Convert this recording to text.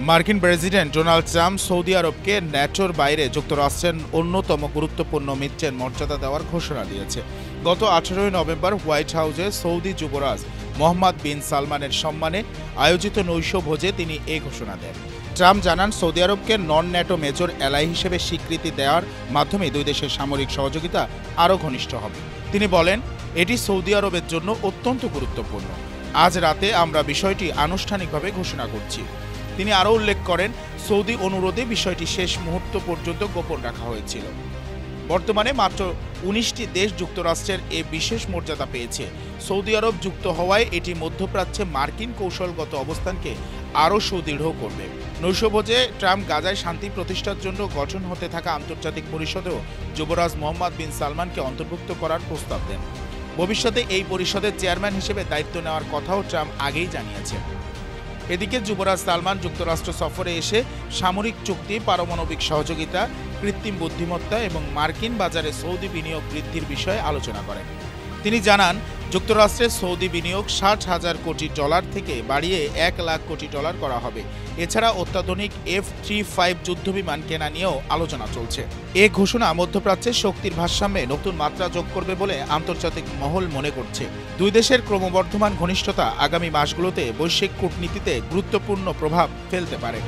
মার্কিন president Donald Trump Saudi আরবকে ন্যাটোর বাইরে যুক্তরাষ্ট্রের অন্যতম গুরুত্বপূর্ণ মিত্রের মর্যাদা দেওয়ার ঘোষণা দিয়েছে। গত 18 নভেম্বর হোয়াইট হাউসে সৌদি যুবরাজ মোহাম্মদ বিন সালমানের সম্মানে আয়োজিত নৈশভোজে তিনি এই ঘোষণা দেন। ট্রাম্প জানান, সৌদি আরবকে নন ন্যাটো মেজর অ্যালাই হিসেবে স্বীকৃতি দেওয়ার মাধ্যমে দুই দেশের সামরিক সহযোগিতা আরও ঘনিষ্ঠ হবে। তিনি বলেন, এটি সৌদি আরবের জন্য অত্যন্ত গুরুত্বপূর্ণ। আজ রাতে আমরা বিষয়টি আনুষ্ঠানিকভাবে ঘোষণা করছি। তিনি আরও উল্লেখ করেন, সৌদি অনুরোধে বিষয়টি শেষ মুহূর্ত পর্যন্ত গোপন রাখা হয়েছিল। বর্তমানে মাত্র 19টি দেশ যুক্তরাষ্ট্রের এ বিশেষ মর্যাদা পেয়েছে। সৌদি আরব যুক্ত হওয়ায় এটি মধ্যপ্রাচ্যে মার্কিন কৌশলগত অবস্থানকে আরও সুদৃঢ় করবে। নৈশভোজে ট্রাম্প গাজায় শান্তি প্রতিষ্ঠার জন্য গঠন হতে থাকা আন্তর্জাতিক পরিষদেও যুবরাজ মোহাম্মদ বিন সালমানকে অন্তর্ভুক্ত করার প্রস্তাব দেন। ভবিষ্যতে এই পরিষদের চেয়ারম্যান হিসেবে দায়িত্ব নেওয়ার কথাও ট্রাম্প আগেই জানিয়েছেন। এদিকে যুবরাজ সালমান যুক্তরাষ্ট্র সফরে এসে সামরিক চুক্তি, পারমাণবিক সহযোগিতা, কৃত্রিম বুদ্ধিমত্তা এবং মার্কিন বাজারে সৌদি বিনিয়োগ বৃদ্ধির বিষয়ে আলোচনা করেন। তিনি জানান, যুক্তরাষ্ট্রের সৌদি বিনিয়োগ $60,000 কোটি থেকে বাড়িয়ে $1 লাখ কোটি করা হবে। এছাড়া অত্যাধুনিক F-35 যুদ্ধবিমান কেনা নিয়েও আলোচনা চলছে। এ ঘোষণা মধ্যপ্রাচ্যের শক্তির ভারসাম্যে নতুন মাত্রা যোগ করবে বলে আন্তর্জাতিক মহল মনে করছে। দুই দেশের ক্রমবর্ধমান ঘনিষ্ঠতা আগামী মাসগুলোতে বৈশ্বিক কূটনীতিতে গুরুত্বপূর্ণ প্রভাব ফেলতে পারে।